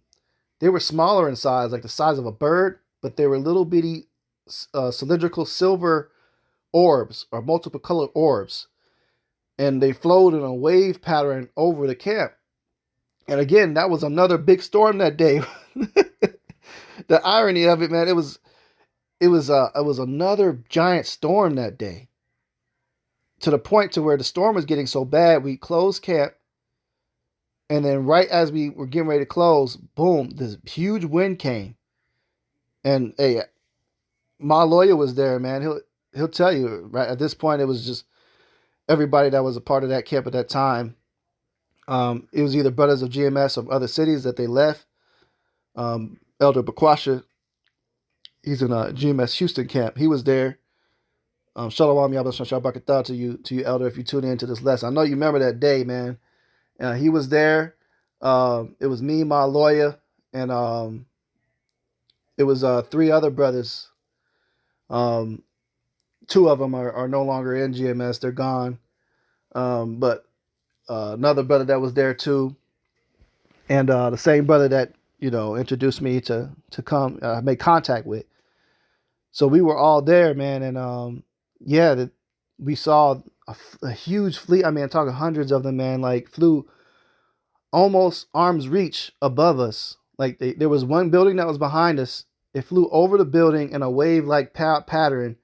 smaller in size, like the size of a bird, but they were little bitty cylindrical silver orbs or multiple colored orbs. And they flowed in a wave pattern over the camp. And again, that was another big storm that day. The irony of it, man, it was another giant storm that day. To the point to where the storm was getting so bad, we closed camp. And then right as we were getting ready to close, boom, this huge wind came. And hey, my lawyer was there, man. He'll tell you, right at this point, it was just everybody that was a part of that camp at that time. It was either brothers of GMS of other cities that they left. Elder Bakwasha, he's in a GMS Houston camp. He was there. Shalom Yahweh Shabbat to you, Elder, if you tune into this lesson. I know you remember that day, man. He was there. It was me, my lawyer, and it was 3 other brothers. 2 of them are no longer in GMS. They're gone. But another brother that was there too. And the same brother that, introduced me to come make contact with. So we were all there, man. And we saw a huge fleet. I mean, I'm talking hundreds of them, man, like flew almost arm's reach above us. Like there was one building that was behind us. It flew over the building in a wave-like pattern,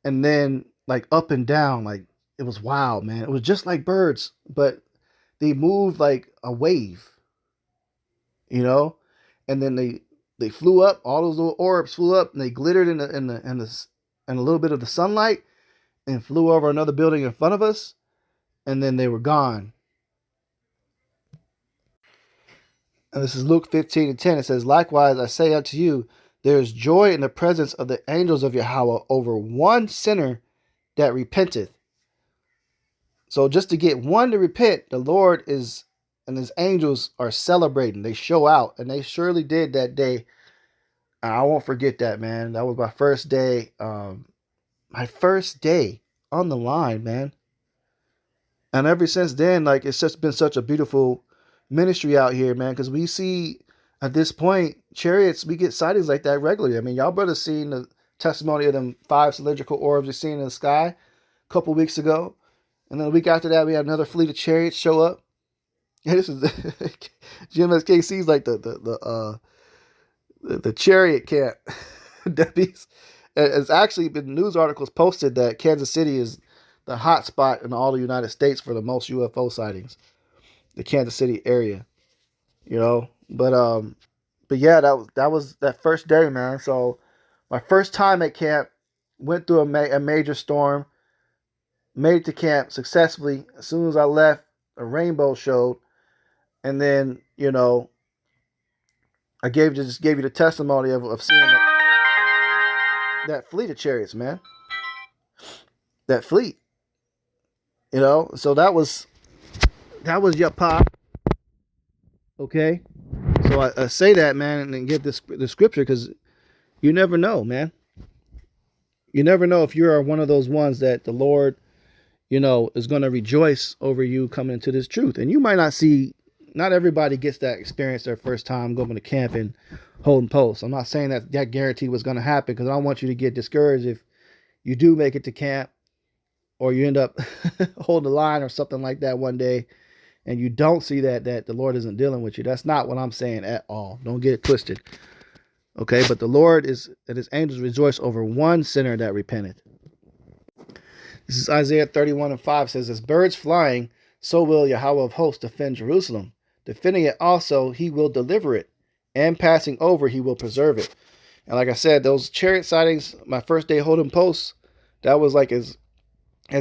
and then like up and down. Like it was wild, man. It was just like birds, but they moved like a wave, And then they flew up. All those little orbs flew up, and they glittered in a little bit of the sunlight, and flew over another building in front of us, and then they were gone. And this is Luke 15:10. It says, "Likewise, I say unto you, there is joy in the presence of the angels of Yahweh over one sinner that repenteth." So just to get one to repent, the Lord and his angels are celebrating. They show out, and they surely did that day. And I won't forget that, man. That was my first day. My first day on the line, man. And ever since then, like, it's just been such a beautiful ministry out here, man, because we see at this point chariots, we get sightings like that regularly. I mean, y'all brothers seen the testimony of them 5 cylindrical orbs we seen in the sky a couple weeks ago, and then a week after that we had another fleet of chariots show up. Yeah, this is GMSKC is like the chariot camp. It's actually been news articles posted that Kansas City is the hot spot in all the United States for the most UFO sightings. The Kansas City area, but yeah, that was that first day, man. So my first time at camp, went through a major storm, made it to camp successfully. As soon as I left, a rainbow showed, and then I just gave you the testimony of seeing that fleet of chariots, man. That fleet, So that was your pop. Okay, so I say that, man, and then get the scripture, because you never know, man. You never know if you're one of those ones that the Lord, is going to rejoice over you coming into this truth. And you might not everybody gets that experience their first time going to camp and holding posts. I'm not saying that guarantee was going to happen, because I don't want you to get discouraged if you do make it to camp, or you end up holding the line or something like that one day, and you don't see that the Lord isn't dealing with you. That's not what I'm saying at all. Don't get it twisted. Okay, but the Lord is that his angels rejoice over one sinner that repented. This is Isaiah 31:5 says, as birds flying, so will Yahweh of hosts defend Jerusalem. Defending it also, he will deliver it, and passing over, he will preserve it. And like I said, those chariot sightings, my first day holding posts, that was like as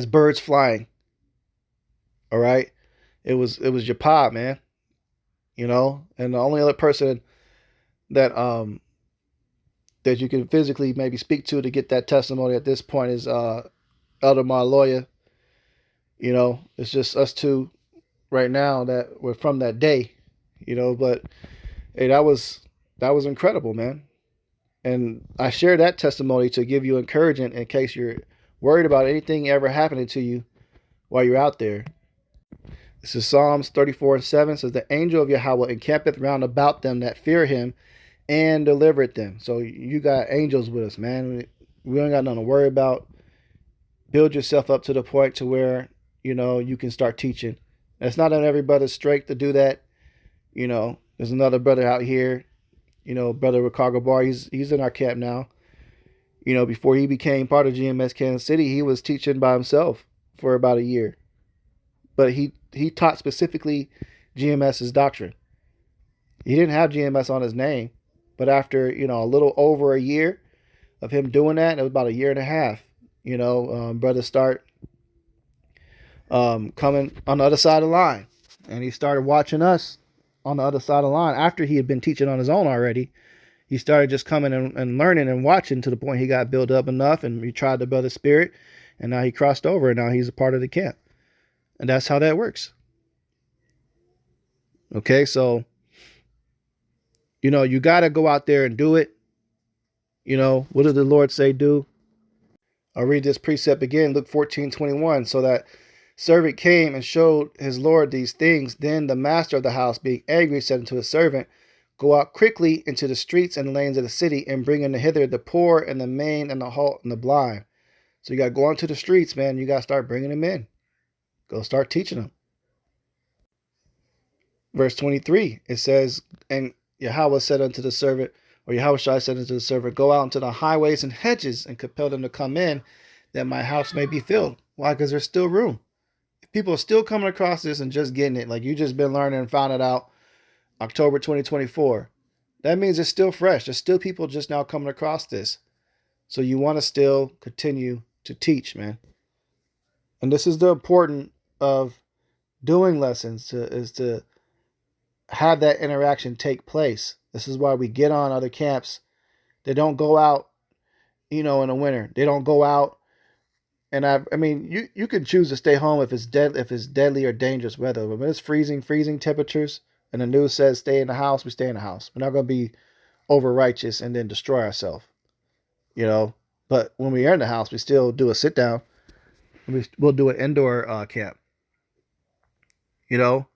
birds flying. All right. It was Japah, man. You know, and the only other person that that you can physically maybe speak to get that testimony at this point is Elder Marloya. You know, it's just us two right now that we're from that day. You know, but hey, that was incredible, man. And I share that testimony to give you encouragement in case you're worried about anything ever happening to you while you're out there. This is Psalms 34:7 says, the angel of Yahweh encampeth round about them that fear him and delivereth them. So you got angels with us, man. We don't got nothing to worry about. Build yourself up to the point to where, you know, you can start teaching. It's not on every brother's strength to do that. You know, there's another brother out here, you know, Brother Ricardo Bar. He's in our camp now. You know, before he became part of GMS Kansas City, he was teaching by himself for about a year. But he taught specifically GMS's doctrine. He didn't have GMS on his name, but after, you know, a little over a year of him doing that, it was about a year and a half, you know, brother start coming on the other side of the line. And he started watching us on the other side of the line after he had been teaching on his own already. He started just coming and learning and watching to the point he got built up enough, and he tried the brother's spirit, and now he crossed over, and now he's a part of the camp. And that's how that works. Okay, so, you know, you got to go out there and do it. You know, what did the Lord say do? I'll read this precept again, Luke 14:21. So that servant came and showed his Lord these things. Then the master of the house, being angry, said unto his servant, go out quickly into the streets and lanes of the city, and bring in hither the poor and the maimed and the halt and the blind. So you got to go into the streets, man. You got to start bringing them in. Go start teaching them. Verse 23, it says, and Yahweh said unto the servant, or Yahweh said unto the servant, go out into the highways and hedges and compel them to come in, that my house may be filled. Why? Because there's still room. If people are still coming across this and just getting it, like you just been learning and found it out October 2024, that means it's still fresh. There's still people just now coming across this. So you want to still continue to teach, man. And this is the importance of doing lessons is to have that interaction take place. This is why we get on other camps. They don't go out, you know, in the winter. They don't go out. And I mean, you can choose to stay home if it's deadly or dangerous weather. But when it's freezing temperatures, and the news says stay in the house, we stay in the house. We're not going to be over righteous and then destroy ourselves, you know. But when we are in the house, we still do a sit down. We'll do an indoor camp, you know.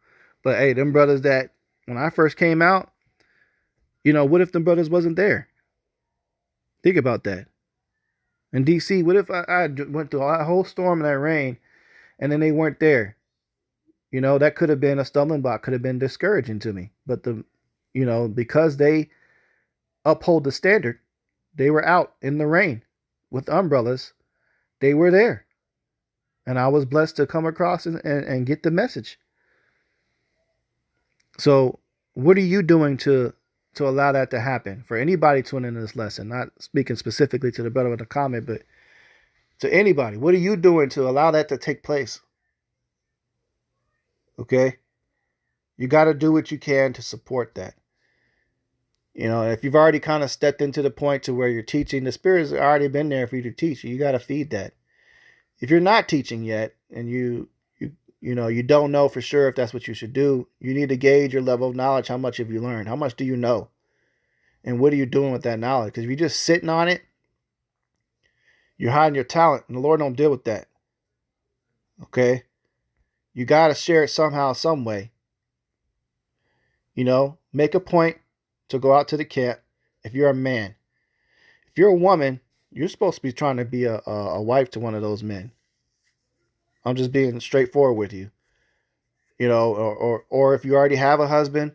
But hey, them brothers that when I first came out, you know, what if them brothers wasn't there? Think about that. In DC, what if I went through a whole storm in that rain and then they weren't there? You know, that could have been a stumbling block, could have been discouraging to me. But you know, because they uphold the standard, they were out in the rain with umbrellas. They were there. And I was blessed to come across and get the message. So what are you doing to allow that to happen? For anybody tuning into this lesson, not speaking specifically to the brother with the comment, but to anybody, what are you doing to allow that to take place? Okay? You got to do what you can to support that. You know, if you've already kind of stepped into the point to where you're teaching, the Spirit's already been there for you to teach. You got to feed that. If you're not teaching yet and you know, you don't know for sure if that's what you should do, you need to gauge your level of knowledge. How much have you learned? How much do you know? And what are you doing with that knowledge? Because if you're just sitting on it, you're hiding your talent, and the Lord don't deal with that. Okay? You got to share it somehow, some way. You know, make a point to go out to the camp if you're a man. If you're a woman, you're supposed to be trying to be a wife to one of those men. I'm just being straightforward with you. or if you already have a husband,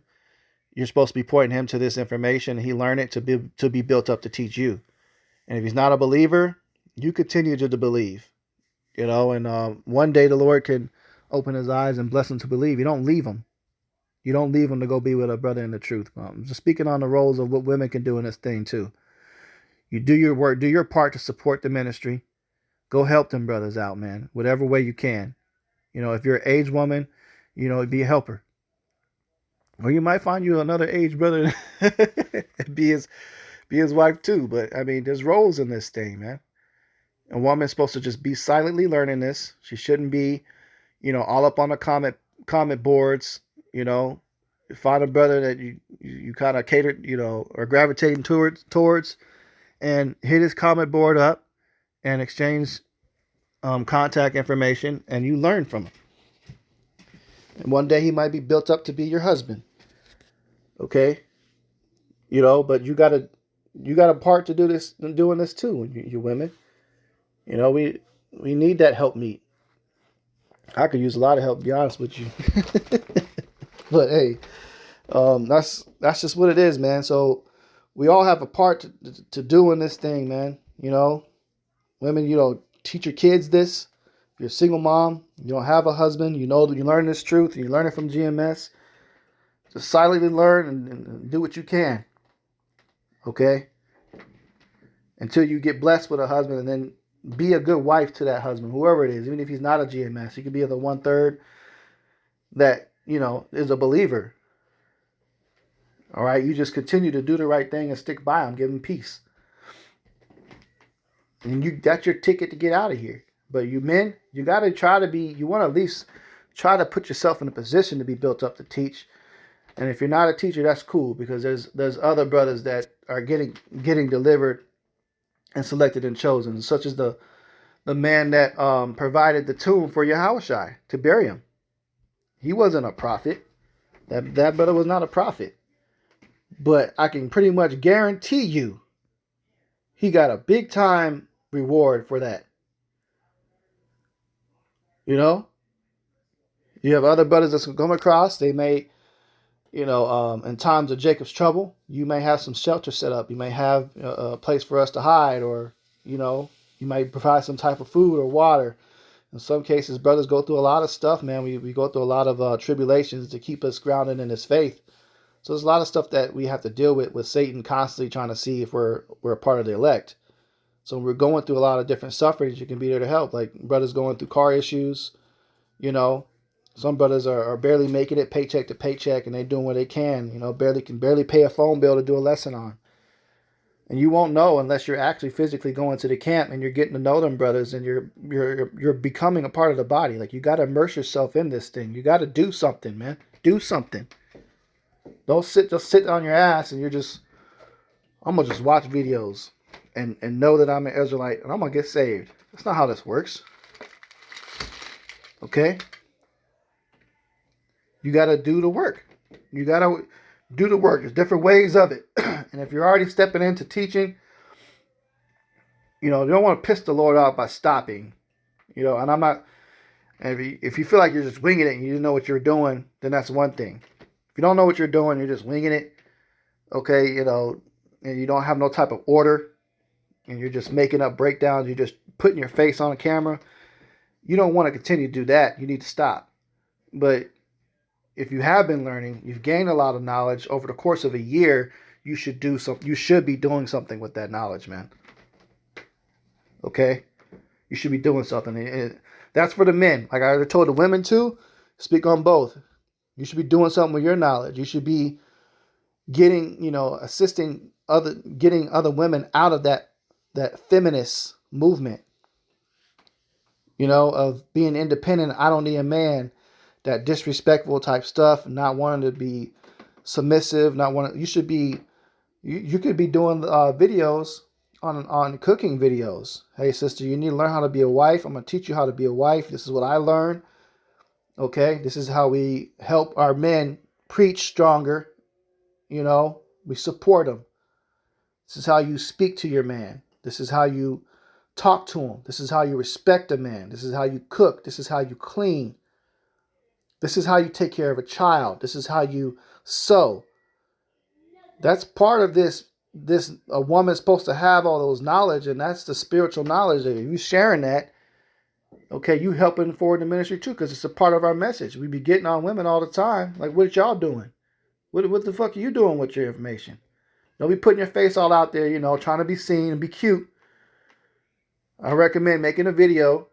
you're supposed to be pointing him to this information, and he learn it to be built up to teach you. And if he's not a believer, you continue to believe. And one day the Lord can open his eyes and bless him to believe. You don't leave him. You don't leave him to go be with a brother in the truth. Just speaking on the roles of what women can do in this thing too. You do your work, do your part to support the ministry. Go help them brothers out, man, whatever way you can. If you're an aged woman, be a helper. Or you might find you another aged brother and be his wife too. But I mean, there's roles in this thing, man. A woman's supposed to just be silently learning this. She shouldn't be, all up on the comment boards. You know, find a brother that you kind of cater, or gravitating towards, and hit his comment board up and exchange contact information, and you learn from him. And one day he might be built up to be your husband. Okay, but you got a part to do this, doing this too, you women. We need that help meet. I could use a lot of help, to be honest with you. But hey, that's just what it is, man. So we all have a part to do in this thing, man. Women, teach your kids this. If you're a single mom, you don't have a husband, you learn this truth, and you learn it from GMS. Just silently learn and do what you can. Okay? Until you get blessed with a husband, and then be a good wife to that husband, whoever it is, even if he's not a GMS. He could be the 1/3 that, is a believer. All right? You just continue to do the right thing and stick by him, give him peace. And that's your ticket to get out of here. But you men, you got to try to be, you want to at least try to put yourself in a position to be built up to teach. And if you're not a teacher, that's cool, because there's other brothers that are getting delivered and selected and chosen, such as the man that provided the tomb for Yahushua to bury him. He wasn't a prophet. That brother was not a prophet. But I can pretty much guarantee you he got a big time reward for that. You have other brothers that's come across. They may, in times of Jacob's trouble, you may have some shelter set up. You may have a place for us to hide, or, you might provide some type of food or water. In some cases, brothers go through a lot of stuff, man. We go through a lot of tribulations to keep us grounded in this faith. So there's a lot of stuff that we have to deal with Satan constantly trying to see if we're a part of the elect. So we're going through a lot of different sufferings. You can be there to help. Like brothers going through car issues, Some brothers are barely making it paycheck to paycheck, and they're doing what they can. Can barely pay a phone bill to do a lesson on. And you won't know unless you're actually physically going to the camp and you're getting to know them brothers, and you're becoming a part of the body. Like, you got to immerse yourself in this thing. You got to do something, man. Do something. Don't just sit on your ass and I'm gonna just watch videos and know that I'm an Israelite and I'm gonna get saved. That's not how this works. Okay? You got to do the work. You got to do the work. There's different ways of it. And if you're already stepping into teaching, you don't want to piss the Lord off by stopping. And I'm not, if you feel like you're just winging it and you didn't know what you're doing, then that's one thing. If you don't know what you're doing, you're just winging it, okay, and you don't have no type of order, and you're just making up breakdowns, you're just putting your face on a camera, you don't want to continue to do that. You need to stop. But if you have been learning, you've gained a lot of knowledge over the course of a year, you should be doing something with that knowledge, man. Okay? You should be doing something. That's for the men. Like I told the women too, speak on both. You should be doing something with your knowledge. You should be getting, getting other women out of that feminist movement, of being independent. I don't need a man. That disrespectful type stuff, not wanting to be submissive, you should be, you could be doing videos on cooking videos. Hey sister, you need to learn how to be a wife. I'm going to teach you how to be a wife. This is what I learned. Okay, this is how we help our men preach stronger. We support them. This is how you speak to your man. This is how you talk to him. This is how you respect a man. This is how you cook. This is how you clean. This is how you take care of a child. This is how you sow. That's part of this. A woman's supposed to have all those knowledge, and that's the spiritual knowledge. If you sharing that, okay, you helping forward the ministry too, because it's a part of our message. We be getting on women all the time. Like, what y'all doing? What the fuck are you doing with your information? Don't be putting your face all out there, trying to be seen and be cute. I recommend making a video.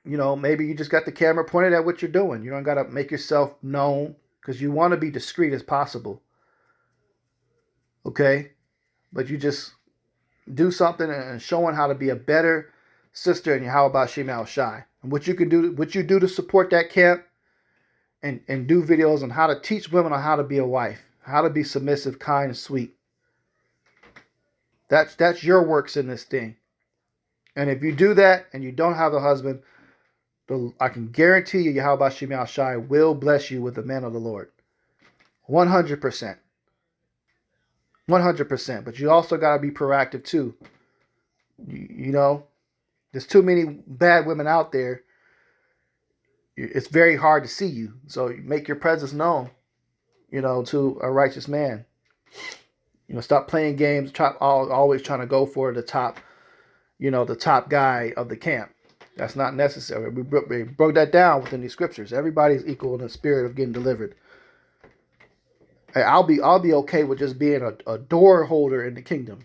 Maybe you just got the camera pointed at what you're doing. You don't got to make yourself known, because you want to be discreet as possible. Okay? But you just do something and showing how to be a better sister in Yahweh Shem Yahushai. And what you do to support that camp, and do videos on how to teach women on how to be a wife, how to be submissive, kind, and sweet. That's your works in this thing. And if you do that and you don't have a husband, I can guarantee you Yahweh Shem Yahushai will bless you with the man of the Lord. 100%. 100%. But you also got to be proactive too. There's too many bad women out there. It's very hard to see you. So make your presence known, to a righteous man. Stop playing games, always trying to go for the top, the top guy of the camp. That's not necessary. We broke that down within these scriptures. Everybody's equal in the spirit of getting delivered. Hey, I'll be okay with just being a door holder in the kingdom.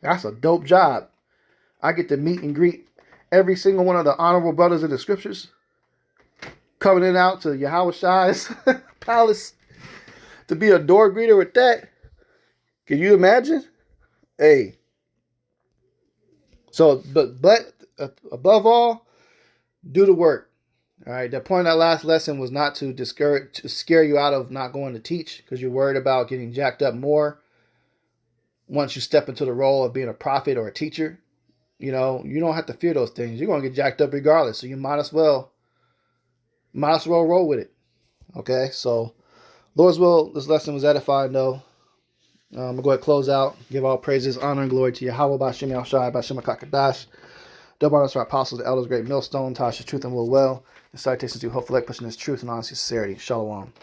That's a dope job. I get to meet and greet every single one of the honorable brothers in the scriptures, coming in and out to Yahweh Shai's palace, to be a door greeter with that. Can you imagine? Hey. So, but above all, do the work. All right. The point of that last lesson was not to scare you out of not going to teach, because you're worried about getting jacked up more once you step into the role of being a prophet or a teacher. You don't have to fear those things. You're going to get jacked up regardless. So you might as well roll with it. Okay. So, Lord's will, this lesson was edifying though. I'm going to go ahead and close out. Give all praises, honor, and glory to Yahweh B'Shem Yahushai, B'Shem HaKakadash. Double honors to our apostles, the elders, great millstone, Tasha, truth and will well. The citations to hopeful pushing this truth and honesty, sincerity. Shalom.